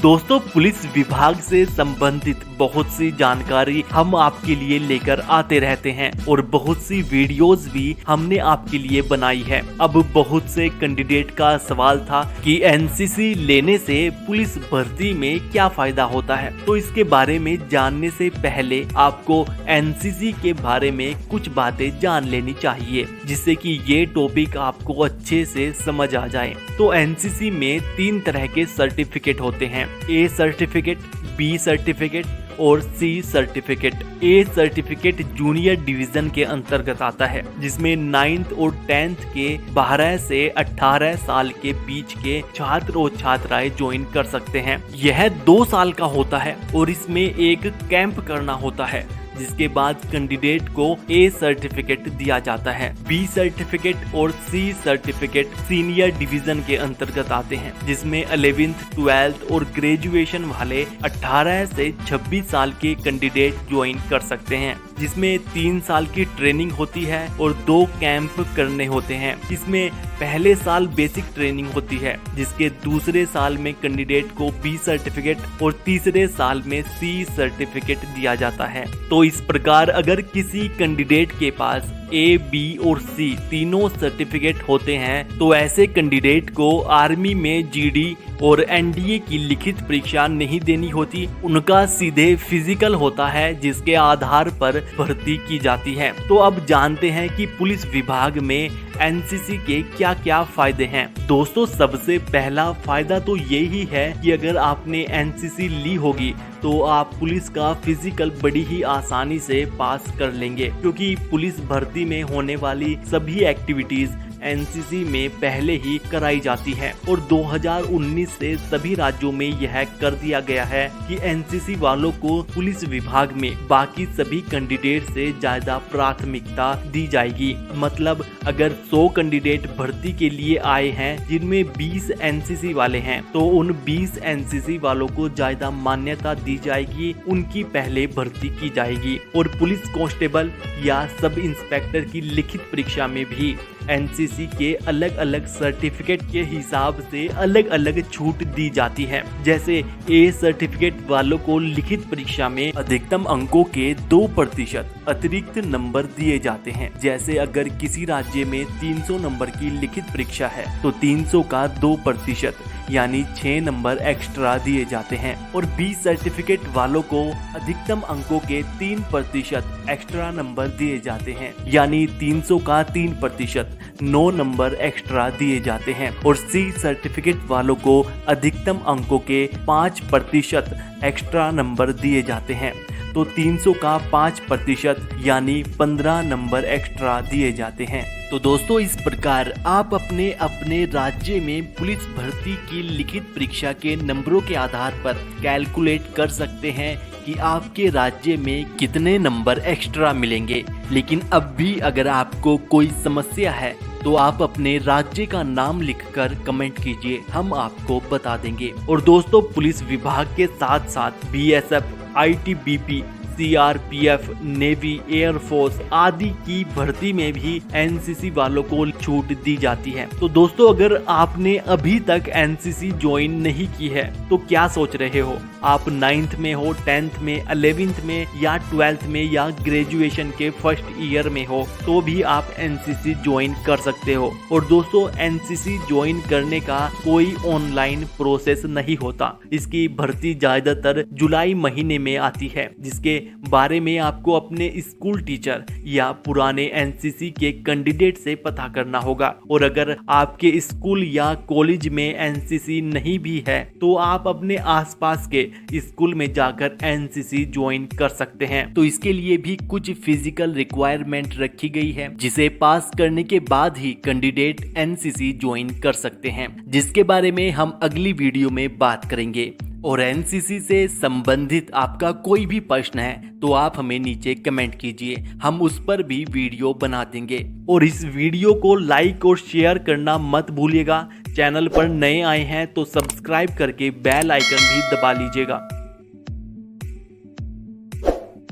दोस्तों, पुलिस विभाग से संबंधित बहुत सी जानकारी हम आपके लिए लेकर आते रहते हैं और बहुत सी वीडियोस भी हमने आपके लिए बनाई है। अब बहुत से कैंडिडेट का सवाल था कि एनसीसी लेने से पुलिस भर्ती में क्या फायदा होता है, तो इसके बारे में जानने से पहले आपको एनसीसी के बारे में कुछ बातें जान लेनी चाहिए, जिससे कि ये टॉपिक आपको अच्छे से समझ आ जाए। तो एनसीसी में 3 तरह के सर्टिफिकेट होते हैं, ए सर्टिफिकेट, बी सर्टिफिकेट और C certificate. A certificate junior division के अंतर्गत आता है, जिसमें 9th और 10th के 12 से 18 साल के बीच के छात्र और छात्राएं ज्वाइन कर सकते हैं। यह 2 साल का होता है और इसमें एक कैंप करना होता है, जिसके बाद कैंडिडेट को ए सर्टिफिकेट दिया जाता है। बी सर्टिफिकेट और सी सर्टिफिकेट सीनियर डिवीजन के अंतर्गत आते हैं, जिसमें 11th, 12th और ग्रेजुएशन वाले 18 से 26 साल के कैंडिडेट ज्वाइन कर सकते हैं, जिसमें 3 साल की ट्रेनिंग होती है और 2 कैंप करने होते हैं। इसमें पहले साल बेसिक ट्रेनिंग होती है, जिसके दूसरे साल में कैंडिडेट को बी सर्टिफिकेट और तीसरे साल में सी सर्टिफिकेट दिया जाता है। तो इस प्रकार अगर किसी कैंडिडेट के पास ए, बी और सी तीनों सर्टिफिकेट होते हैं, तो ऐसे कैंडिडेट को आर्मी में जीडी और एनडीए की लिखित परीक्षा नहीं देनी होती। उनका सीधे फिजिकल होता है, जिसके आधार पर भर्ती की जाती है। तो अब जानते हैं कि पुलिस विभाग में एनसीसी के क्या क्या फायदे हैं। दोस्तों, सबसे पहला फायदा तो यही है कि अगर आपने एनसीसी ली होगी तो आप पुलिस का फिजिकल बड़ी ही आसानी से पास कर लेंगे, क्योंकि पुलिस भर्ती में होने वाली सभी एक्टिविटीज एनसीसी में पहले ही कराई जाती है और 2019 से सभी राज्यों में यह कर दिया गया है कि एनसीसी वालों को पुलिस विभाग में बाकी सभी कैंडिडेट से ज्यादा प्राथमिकता दी जाएगी। मतलब अगर 100 कैंडिडेट भर्ती के लिए आए हैं, जिनमें 20 एनसीसी वाले हैं, तो उन 20 एनसीसी वालों को ज्यादा मान्यता दी जाएगी, उनकी पहले भर्ती की जाएगी। और पुलिस कांस्टेबल या सब इंस्पेक्टर की लिखित परीक्षा में भी एनसीसी के अलग अलग सर्टिफिकेट के हिसाब से अलग अलग छूट दी जाती है। जैसे ए सर्टिफिकेट वालों को लिखित परीक्षा में अधिकतम अंकों के 2% अतिरिक्त नंबर दिए जाते हैं। जैसे अगर किसी राज्य में 300 नंबर की लिखित परीक्षा है, तो 300 का 2% यानी 6 नंबर एक्स्ट्रा दिए जाते हैं। और बी सर्टिफिकेट वालों को अधिकतम अंकों के 3% एक्स्ट्रा नंबर दिए जाते हैं, यानी 300 का 3% 9 नंबर एक्स्ट्रा दिए जाते हैं। और सी सर्टिफिकेट वालों को अधिकतम अंकों के 5% एक्स्ट्रा नंबर दिए जाते हैं, तो 300 का 5% यानी 15 नंबर एक्स्ट्रा दिए जाते हैं। तो दोस्तों, इस प्रकार आप अपने अपने राज्य में पुलिस भर्ती की लिखित परीक्षा के नंबरों के आधार पर कैलकुलेट कर सकते हैं कि आपके राज्य में कितने नंबर एक्स्ट्रा मिलेंगे। लेकिन अब भी अगर आपको कोई समस्या है तो आप अपने राज्य का नाम लिखकर कमेंट कीजिए, हम आपको बता देंगे। और दोस्तों, पुलिस विभाग के साथ साथ BSF, ITBP, CRPF, navy, air force आदि की भर्ती में भी एनसीसी वालों को छूट दी जाती है। तो दोस्तों, अगर आपने अभी तक एनसीसी ज्वाइन नहीं की है तो क्या सोच रहे हो? आप 9th में हो, 10th में, 11th में या 12th में या ग्रेजुएशन के फर्स्ट ईयर में हो, तो भी आप एनसीसी ज्वाइन कर सकते हो। और दोस्तों, एनसीसी ज्वाइन करने का कोई ऑनलाइन प्रोसेस नहीं होता। इसकी भर्ती ज्यादातर जुलाई महीने में आती है, जिसके बारे में आपको अपने स्कूल टीचर या पुराने एनसीसी के कैंडिडेट से पता करना होगा। और अगर आपके स्कूल या कॉलेज में एनसीसी नहीं भी है, तो आप अपने आसपास के स्कूल में जाकर एनसीसी ज्वाइन कर सकते हैं। तो इसके लिए भी कुछ फिजिकल रिक्वायरमेंट रखी गई है, जिसे पास करने के बाद ही कैंडिडेट एनसीसी ज्वाइन कर सकते हैं, जिसके बारे में हम अगली वीडियो में बात करेंगे। और एनसीसी से संबंधित आपका कोई भी प्रश्न है तो आप हमें नीचे कमेंट कीजिए, हम उस पर भी वीडियो बना देंगे। और इस वीडियो को लाइक और शेयर करना मत भूलिएगा। चैनल पर नए आए हैं तो सब्सक्राइब करके बेल आइकन भी दबा लीजिएगा।